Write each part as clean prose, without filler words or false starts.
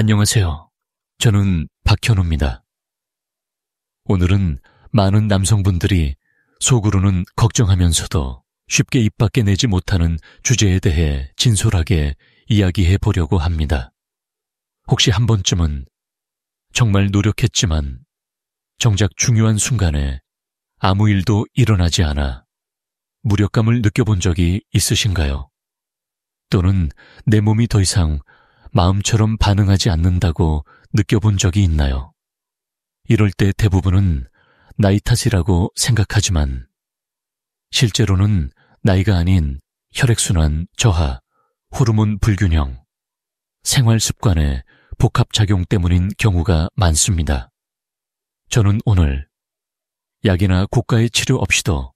안녕하세요. 저는 박현우입니다. 오늘은 많은 남성분들이 속으로는 걱정하면서도 쉽게 입 밖에 내지 못하는 주제에 대해 진솔하게 이야기해 보려고 합니다. 혹시 한 번쯤은 정말 노력했지만 정작 중요한 순간에 아무 일도 일어나지 않아 무력감을 느껴본 적이 있으신가요? 또는 내 몸이 더 이상 마음처럼 반응하지 않는다고 느껴본 적이 있나요? 이럴 때 대부분은 나이 탓이라고 생각하지만 실제로는 나이가 아닌 혈액순환 저하, 호르몬 불균형, 생활 습관의 복합작용 때문인 경우가 많습니다. 저는 오늘 약이나 고가의 치료 없이도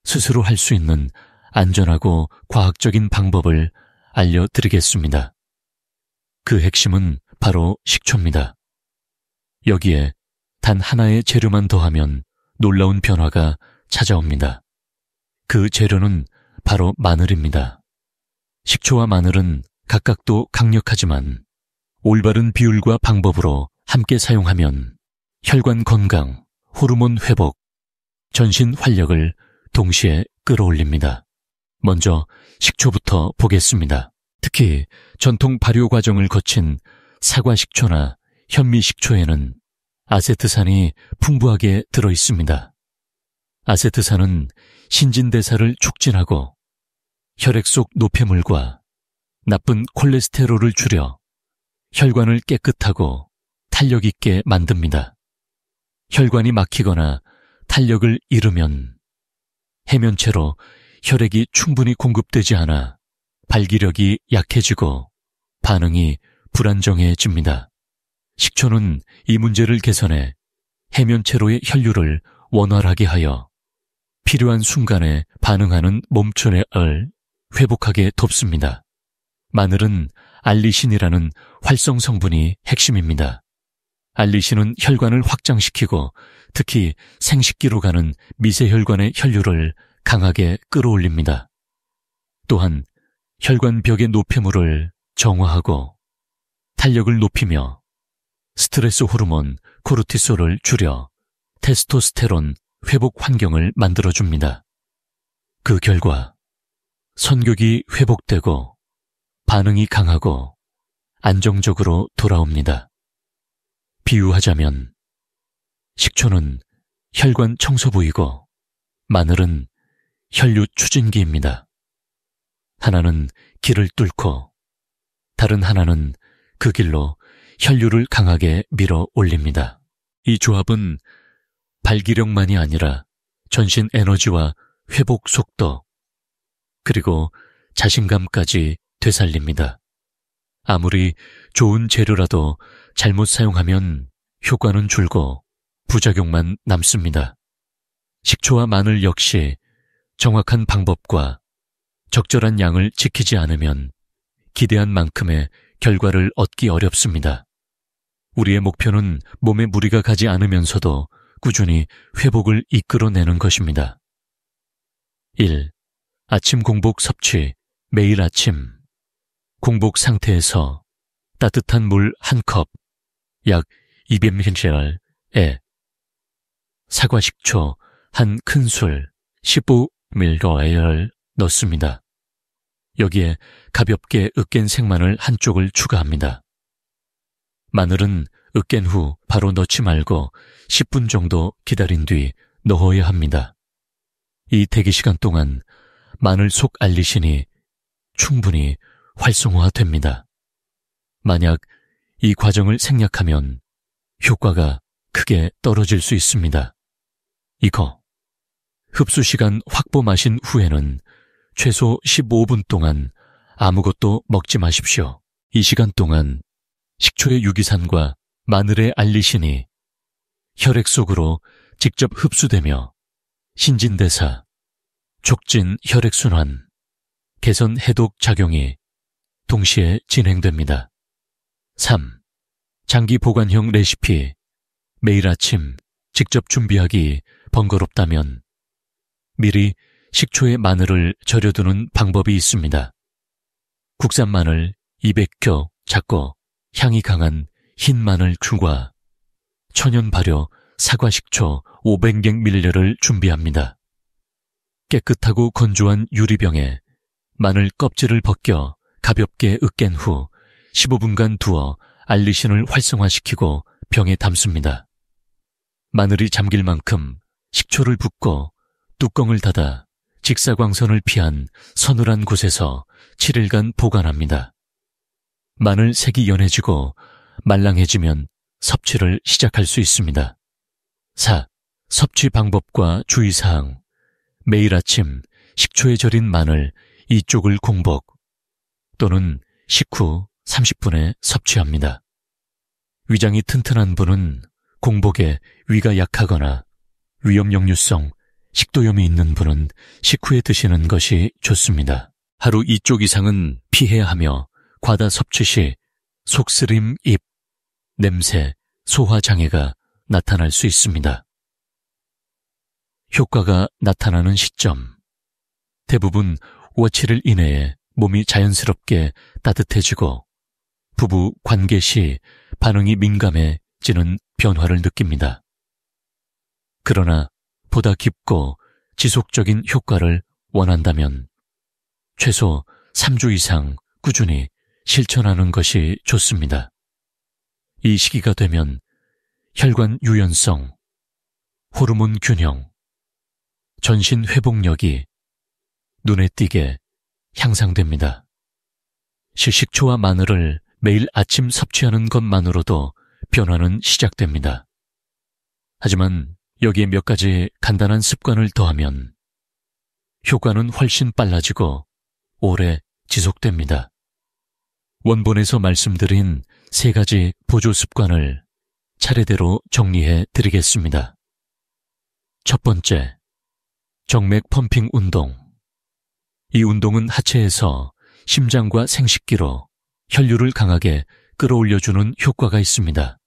스스로 할 수 있는 안전하고 과학적인 방법을 알려드리겠습니다. 그 핵심은 바로 식초입니다. 여기에 단 하나의 재료만 더하면 놀라운 변화가 찾아옵니다. 그 재료는 바로 마늘입니다. 식초와 마늘은 각각도 강력하지만 올바른 비율과 방법으로 함께 사용하면 혈관 건강, 호르몬 회복, 전신 활력을 동시에 끌어올립니다. 먼저 식초부터 보겠습니다. 특히 전통 발효 과정을 거친 사과 식초나 현미 식초에는 아세트산이 풍부하게 들어 있습니다. 아세트산은 신진대사를 촉진하고 혈액 속 노폐물과 나쁜 콜레스테롤을 줄여 혈관을 깨끗하고 탄력 있게 만듭니다. 혈관이 막히거나 탄력을 잃으면 해면체로 혈액이 충분히 공급되지 않아 발기력이 약해지고 반응이 불안정해집니다. 식초는 이 문제를 개선해 해면체로의 혈류를 원활하게 하여 필요한 순간에 반응하는 몸초내을 회복하게 돕습니다. 마늘은 알리신이라는 활성 성분이 핵심입니다. 알리신은 혈관을 확장시키고 특히 생식기로 가는 미세혈관의 혈류를 강하게 끌어올립니다. 또한 혈관벽의 노폐물을 정화하고 탄력을 높이며 스트레스 호르몬 코르티솔을 줄여 테스토스테론 회복 환경을 만들어줍니다. 그 결과 선격이 회복되고 반응이 강하고 안정적으로 돌아옵니다. 비유하자면 식초는 혈관 청소부이고 마늘은 혈류 추진기입니다. 하나는 길을 뚫고 다른 하나는 그 길로 혈류를 강하게 밀어 올립니다. 이 조합은 발기력만이 아니라 전신 에너지와 회복 속도 그리고 자신감까지 되살립니다. 아무리 좋은 재료라도 잘못 사용하면 효과는 줄고 부작용만 남습니다. 식초와 마늘 역시 정확한 방법과 적절한 양을 지키지 않으면 기대한 만큼의 결과를 얻기 어렵습니다. 우리의 목표는 몸에 무리가 가지 않으면서도 꾸준히 회복을 이끌어내는 것입니다. 1. 아침 공복 섭취. 매일 아침 공복 상태에서 따뜻한 물 1컵, 약 200ml에 사과 식초 1큰술 15ml를 넣습니다. 여기에 가볍게 으깬 생마늘 한쪽을 추가합니다. 마늘은 으깬 후 바로 넣지 말고 10분 정도 기다린 뒤 넣어야 합니다. 이 대기 시간 동안 마늘 속 알리신이 충분히 활성화됩니다. 만약 이 과정을 생략하면 효과가 크게 떨어질 수 있습니다. 이거 흡수 시간 확보 마신 후에는 최소 15분 동안 아무것도 먹지 마십시오. 이 시간 동안 식초의 유기산과 마늘의 알리신이 혈액 속으로 직접 흡수되며 신진대사, 촉진 혈액순환, 개선 해독 작용이 동시에 진행됩니다. 3. 장기 보관형 레시피. 매일 아침 직접 준비하기 번거롭다면 미리 식초에 마늘을 절여두는 방법이 있습니다. 국산 마늘 200교 작고 향이 강한 흰 마늘 추가, 천연 발효 사과식초 500ml를 준비합니다. 깨끗하고 건조한 유리병에 마늘 껍질을 벗겨 가볍게 으깬 후 15분간 두어 알리신을 활성화시키고 병에 담습니다. 마늘이 잠길 만큼 식초를 붓고 뚜껑을 닫아 직사광선을 피한 서늘한 곳에서 7일간 보관합니다. 마늘 색이 연해지고 말랑해지면 섭취를 시작할 수 있습니다. 4. 섭취 방법과 주의사항. 매일 아침 식초에 절인 마늘 2쪽을 공복 또는 식후 30분에 섭취합니다. 위장이 튼튼한 분은 공복에 위가 약하거나 위염역류성 식도염이 있는 분은 식후에 드시는 것이 좋습니다. 하루 2쪽 이상은 피해야 하며 과다 섭취 시 속쓰림, 입, 냄새, 소화장애가 나타날 수 있습니다. 효과가 나타나는 시점. 대부분 5-7일 이내에 몸이 자연스럽게 따뜻해지고 부부 관계 시 반응이 민감해지는 변화를 느낍니다. 그러나 보다 깊고 지속적인 효과를 원한다면 최소 3주 이상 꾸준히 실천하는 것이 좋습니다. 이 시기가 되면 혈관 유연성, 호르몬 균형, 전신 회복력이 눈에 띄게 향상됩니다. 식초와 마늘을 매일 아침 섭취하는 것만으로도 변화는 시작됩니다. 하지만 여기에 몇 가지 간단한 습관을 더하면 효과는 훨씬 빨라지고 오래 지속됩니다. 원본에서 말씀드린 3가지 보조 습관을 차례대로 정리해 드리겠습니다. 첫 번째, 정맥 펌핑 운동. 이 운동은 하체에서 심장과 생식기로 혈류를 강하게 끌어올려주는 효과가 있습니다.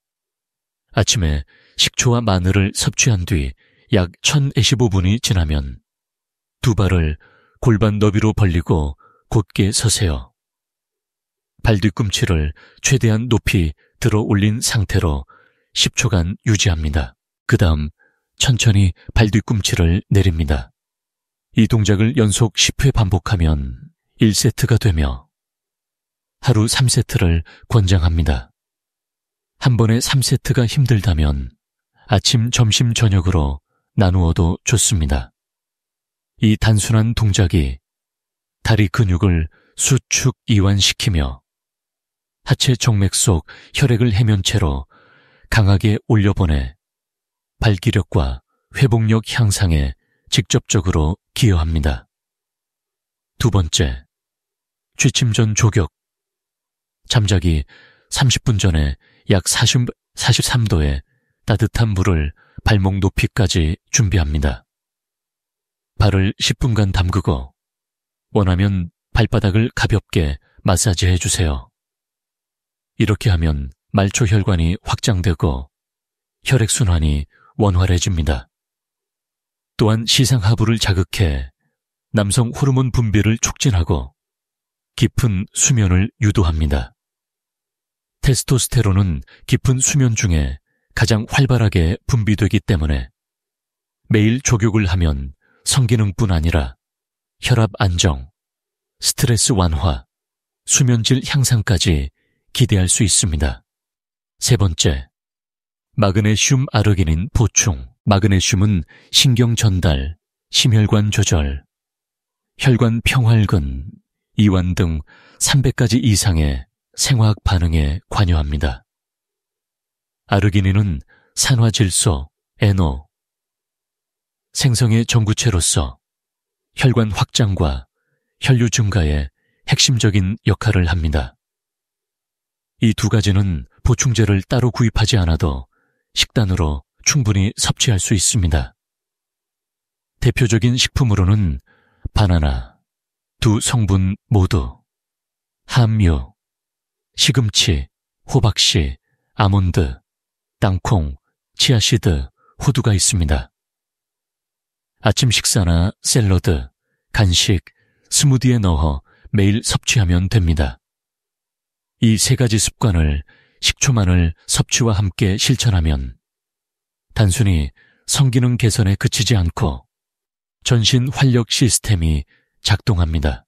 아침에 식초와 마늘을 섭취한 뒤 약 1025분이 지나면 두 발을 골반 너비로 벌리고 곧게 서세요. 발 뒤꿈치를 최대한 높이 들어 올린 상태로 10초간 유지합니다. 그 다음 천천히 발 뒤꿈치를 내립니다. 이 동작을 연속 10회 반복하면 1세트가 되며 하루 3세트를 권장합니다. 한 번에 3세트가 힘들다면 아침, 점심, 저녁으로 나누어도 좋습니다. 이 단순한 동작이 다리 근육을 수축 이완시키며 하체 정맥 속 혈액을 해면체로 강하게 올려보내 발기력과 회복력 향상에 직접적으로 기여합니다. 두 번째, 취침 전 조격. 잠자기 30분 전에 약 43도의 따뜻한 물을 발목 높이까지 준비합니다. 발을 10분간 담그고 원하면 발바닥을 가볍게 마사지해 주세요. 이렇게 하면 말초혈관이 확장되고 혈액순환이 원활해집니다. 또한 시상하부를 자극해 남성 호르몬 분비를 촉진하고 깊은 수면을 유도합니다. 테스토스테론은 깊은 수면 중에 가장 활발하게 분비되기 때문에 매일 조격을 하면 성기능뿐 아니라 혈압 안정, 스트레스 완화, 수면질 향상까지 기대할 수 있습니다. 세 번째, 마그네슘 아르기닌 보충. 마그네슘은 신경 전달, 심혈관 조절, 혈관 평활근, 이완 등 300가지 이상의 생화학 반응에 관여합니다. 아르기닌은 산화질소, NO, 생성의 전구체로서 혈관 확장과 혈류 증가에 핵심적인 역할을 합니다. 이 두 가지는 보충제를 따로 구입하지 않아도 식단으로 충분히 섭취할 수 있습니다. 대표적인 식품으로는 바나나, 두 성분 모두, 함유, 시금치, 호박씨, 아몬드, 땅콩, 치아씨드, 호두가 있습니다. 아침 식사나 샐러드, 간식, 스무디에 넣어 매일 섭취하면 됩니다. 이 3가지 습관을 식초만을 섭취와 함께 실천하면 단순히 성기능 개선에 그치지 않고 전신 활력 시스템이 작동합니다.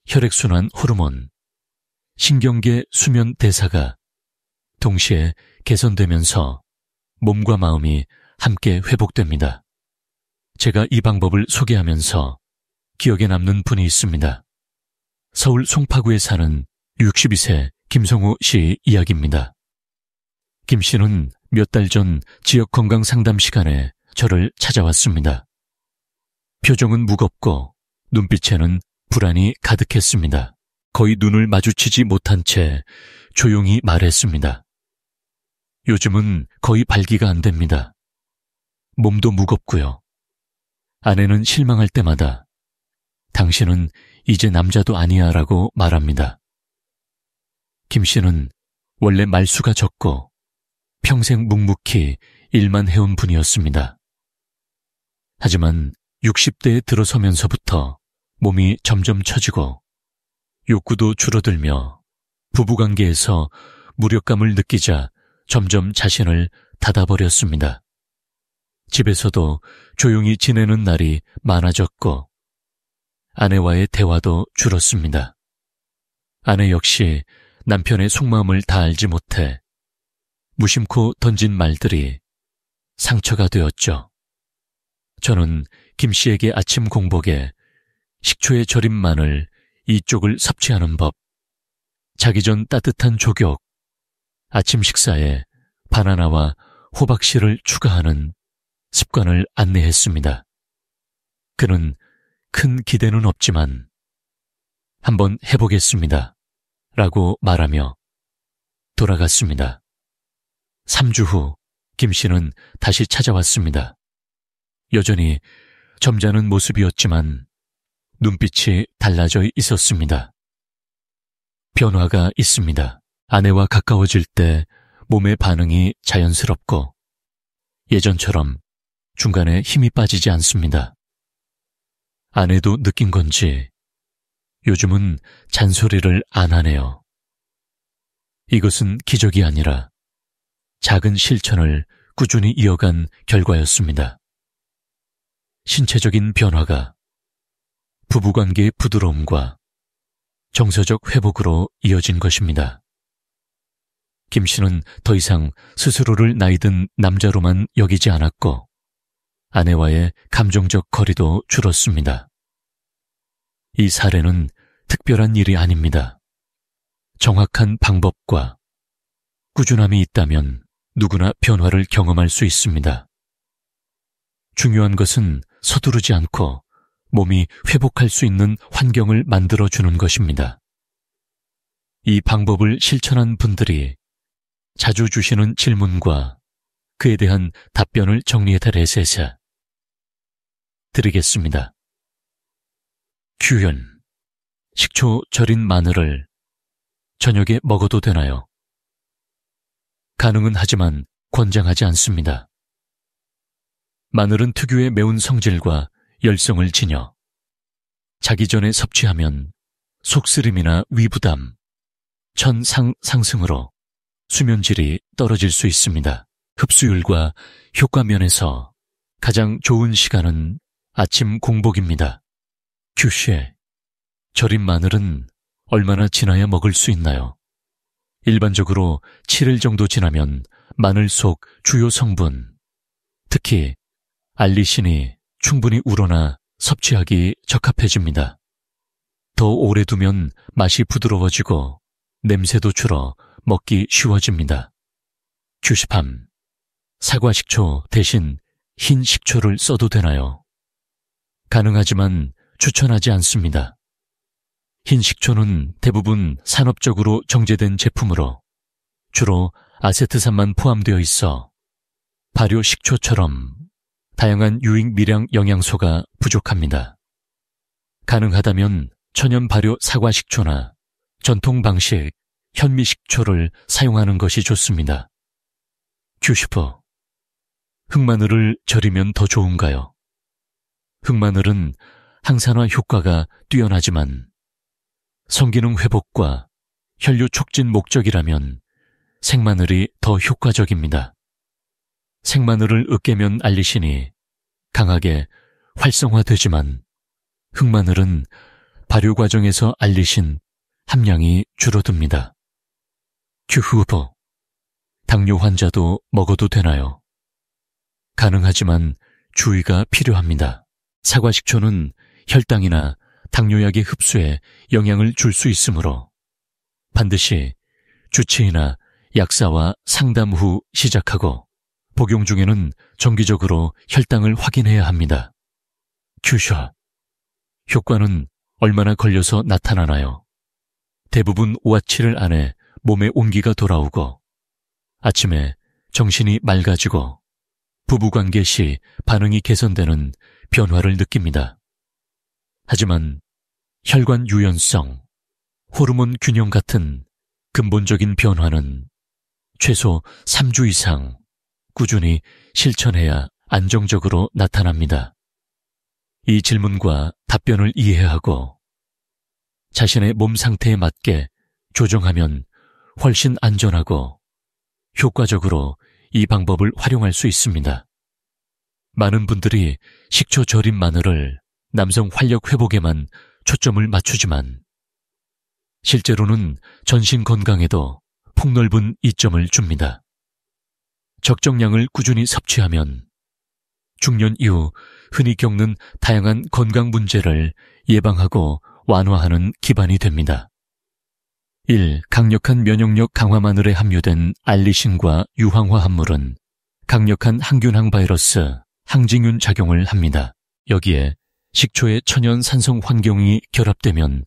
혈액순환 호르몬, 신경계 수면 대사가 동시에 개선되면서 몸과 마음이 함께 회복됩니다. 제가 이 방법을 소개하면서 기억에 남는 분이 있습니다. 서울 송파구에 사는 62세 김성우 씨 이야기입니다. 김 씨는 몇 달 전 지역 건강 상담 시간에 저를 찾아왔습니다. 표정은 무겁고 눈빛에는 불안이 가득했습니다. 거의 눈을 마주치지 못한 채 조용히 말했습니다. 요즘은 거의 발기가 안 됩니다. 몸도 무겁고요. 아내는 실망할 때마다 당신은 이제 남자도 아니야 라고 말합니다. 김 씨는 원래 말수가 적고 평생 묵묵히 일만 해온 분이었습니다. 하지만 60대에 들어서면서부터 몸이 점점 처지고 욕구도 줄어들며 부부관계에서 무력감을 느끼자 점점 자신을 닫아버렸습니다. 집에서도 조용히 지내는 날이 많아졌고 아내와의 대화도 줄었습니다. 아내 역시 남편의 속마음을 다 알지 못해 무심코 던진 말들이 상처가 되었죠. 저는 김 씨에게 아침 공복에 식초에 절인 마늘 2쪽을 섭취하는 법, 자기 전 따뜻한 족욕, 아침 식사에 바나나와 호박씨를 추가하는 습관을 안내했습니다. 그는 큰 기대는 없지만 한번 해보겠습니다. 라고 말하며 돌아갔습니다. 3주 후 김 씨는 다시 찾아왔습니다. 여전히 점잖은 모습이었지만 눈빛이 달라져 있었습니다. 변화가 있습니다. 아내와 가까워질 때 몸의 반응이 자연스럽고 예전처럼 중간에 힘이 빠지지 않습니다. 아내도 느낀 건지 요즘은 잔소리를 안 하네요. 이것은 기적이 아니라 작은 실천을 꾸준히 이어간 결과였습니다. 신체적인 변화가 부부관계의 부드러움과 정서적 회복으로 이어진 것입니다. 김 씨는 더 이상 스스로를 나이든 남자로만 여기지 않았고 아내와의 감정적 거리도 줄었습니다. 이 사례는 특별한 일이 아닙니다. 정확한 방법과 꾸준함이 있다면 누구나 변화를 경험할 수 있습니다. 중요한 것은 서두르지 않고 몸이 회복할 수 있는 환경을 만들어주는 것입니다. 이 방법을 실천한 분들이 자주 주시는 질문과 그에 대한 답변을 정리해달으세요. 드리겠습니다. 규현, 식초 절인 마늘을 저녁에 먹어도 되나요? 가능은 하지만 권장하지 않습니다. 마늘은 특유의 매운 성질과 열성을 지녀 자기 전에 섭취하면 속쓰림이나 위부담, 상승으로 수면질이 떨어질 수 있습니다. 흡수율과 효과 면에서 가장 좋은 시간은 아침 공복입니다. 규슈에 절인 마늘은 얼마나 지나야 먹을 수 있나요? 일반적으로 7일 정도 지나면 마늘 속 주요 성분, 특히 알리신이 충분히 우러나 섭취하기 적합해집니다. 더 오래 두면 맛이 부드러워지고 냄새도 줄어 먹기 쉬워집니다. 규시팜, 사과식초 대신 흰 식초를 써도 되나요? 가능하지만 추천하지 않습니다. 흰 식초는 대부분 산업적으로 정제된 제품으로 주로 아세트산만 포함되어 있어 발효 식초처럼 다양한 유익 미량 영양소가 부족합니다. 가능하다면 천연 발효 사과 식초나 전통 방식 현미 식초를 사용하는 것이 좋습니다. 규슈퍼, 흑마늘을 절이면 더 좋은가요? 흑마늘은 항산화 효과가 뛰어나지만 성기능 회복과 혈류 촉진 목적이라면 생마늘이 더 효과적입니다. 생마늘을 으깨면 알리신이 강하게 활성화되지만 흑마늘은 발효 과정에서 알리신 함량이 줄어듭니다. 큐 후보, 당뇨 환자도 먹어도 되나요? 가능하지만 주의가 필요합니다. 사과식초는 혈당이나 당뇨약의 흡수에 영향을 줄 수 있으므로 반드시 주치의나 약사와 상담 후 시작하고 복용 중에는 정기적으로 혈당을 확인해야 합니다. 큐셔, 효과는 얼마나 걸려서 나타나나요? 대부분 5와 7일 안에 몸에 온기가 돌아오고 아침에 정신이 맑아지고 부부관계 시 반응이 개선되는 변화를 느낍니다. 하지만 혈관 유연성, 호르몬 균형 같은 근본적인 변화는 최소 3주 이상 꾸준히 실천해야 안정적으로 나타납니다. 이 질문과 답변을 이해하고 자신의 몸 상태에 맞게 조정하면 훨씬 안전하고 효과적으로 이 방법을 활용할 수 있습니다. 많은 분들이 식초 절인 마늘을 남성 활력 회복에만 초점을 맞추지만 실제로는 전신 건강에도 폭넓은 이점을 줍니다. 적정량을 꾸준히 섭취하면 중년 이후 흔히 겪는 다양한 건강 문제를 예방하고 완화하는 기반이 됩니다. 1. 강력한 면역력 강화 마늘에 함유된 알리신과 유황화 합물은 강력한 항균항 바이러스, 항진균 작용을 합니다. 여기에 식초의 천연 산성 환경이 결합되면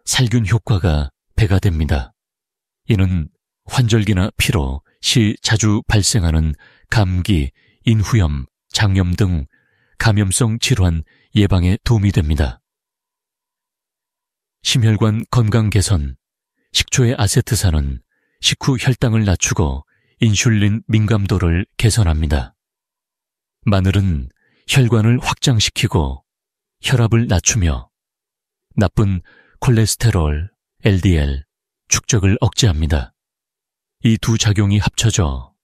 살균 효과가 배가 됩니다. 이는 환절기나 피로 시 자주 발생하는 감기, 인후염, 장염 등 감염성 질환 예방에 도움이 됩니다. 심혈관 건강 개선, 식초의 아세트산은 식후 혈당을 낮추고 인슐린 민감도를 개선합니다. 마늘은 혈관을 확장시키고 혈압을 낮추며 나쁜 콜레스테롤, LDL, 축적을 억제합니다. 이 두 작용이 합쳐져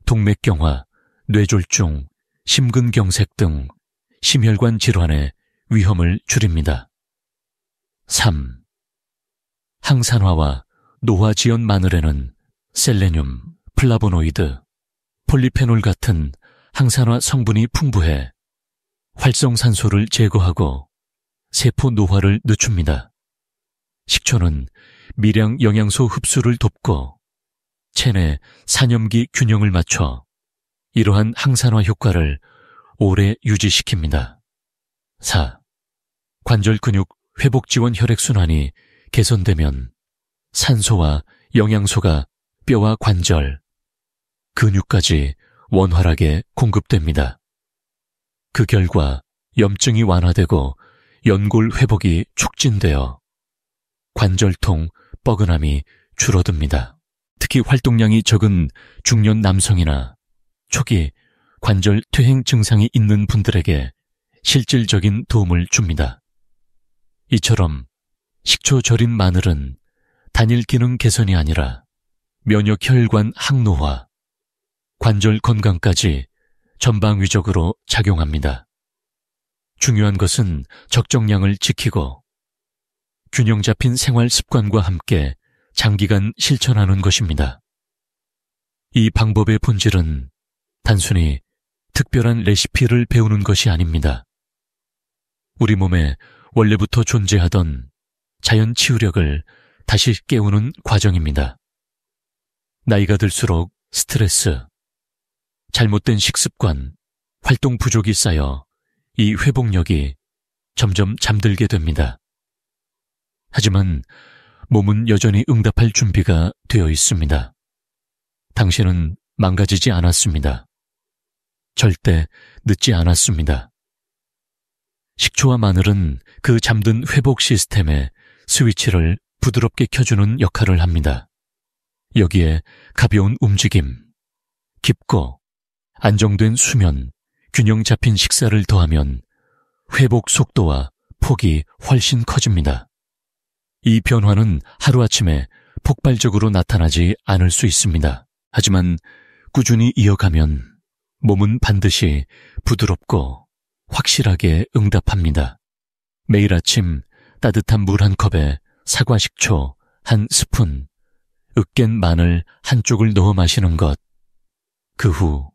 동맥경화, 뇌졸중, 심근경색 등 심혈관 질환의 위험을 줄입니다. 3. 항산화와 노화지연 마늘에는 셀레늄, 플라보노이드, 폴리페놀 같은 항산화 성분이 풍부해 활성산소를 제거하고 세포 노화를 늦춥니다. 식초는 미량 영양소 흡수를 돕고 체내 산염기 균형을 맞춰 이러한 항산화 효과를 오래 유지시킵니다. 4. 관절 근육 회복 지원 혈액순환이 개선되면 산소와 영양소가 뼈와 관절, 근육까지 원활하게 공급됩니다. 그 결과 염증이 완화되고 연골 회복이 촉진되어 관절통, 뻐근함이 줄어듭니다. 특히 활동량이 적은 중년 남성이나 초기 관절 퇴행 증상이 있는 분들에게 실질적인 도움을 줍니다. 이처럼 식초 절인 마늘은 단일 기능 개선이 아니라 면역혈관 항노화, 관절 건강까지 전방위적으로 작용합니다. 중요한 것은 적정량을 지키고 균형 잡힌 생활 습관과 함께 장기간 실천하는 것입니다. 이 방법의 본질은 단순히 특별한 레시피를 배우는 것이 아닙니다. 우리 몸에 원래부터 존재하던 자연 치유력을 다시 깨우는 과정입니다. 나이가 들수록 스트레스, 잘못된 식습관, 활동 부족이 쌓여 이 회복력이 점점 잠들게 됩니다. 하지만 몸은 여전히 응답할 준비가 되어 있습니다. 당신은 망가지지 않았습니다. 절대 늦지 않았습니다. 식초와 마늘은 그 잠든 회복 시스템의 스위치를 부드럽게 켜주는 역할을 합니다. 여기에 가벼운 움직임, 깊고 안정된 수면, 균형 잡힌 식사를 더하면 회복 속도와 폭이 훨씬 커집니다. 이 변화는 하루아침에 폭발적으로 나타나지 않을 수 있습니다. 하지만 꾸준히 이어가면 몸은 반드시 부드럽고 확실하게 응답합니다. 매일 아침 따뜻한 물 한 컵에 사과 식초 한 스푼, 으깬 마늘 한쪽을 넣어 마시는 것. 그 후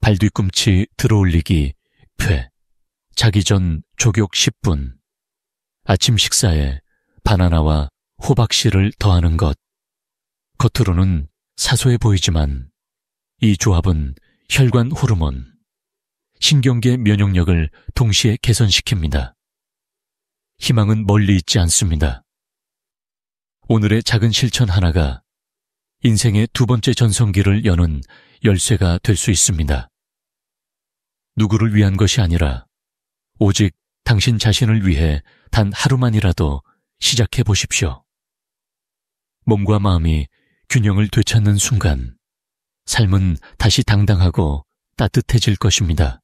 발뒤꿈치 들어올리기 회, 자기 전 족욕 10분, 아침 식사에 바나나와 호박씨를 더하는 것. 겉으로는 사소해 보이지만 이 조합은 혈관 호르몬, 신경계 면역력을 동시에 개선시킵니다. 희망은 멀리 있지 않습니다. 오늘의 작은 실천 하나가 인생의 두 번째 전성기를 여는 열쇠가 될 수 있습니다. 누구를 위한 것이 아니라 오직 당신 자신을 위해 단 하루만이라도 시작해 보십시오. 몸과 마음이 균형을 되찾는 순간 삶은 다시 당당하고 따뜻해질 것입니다.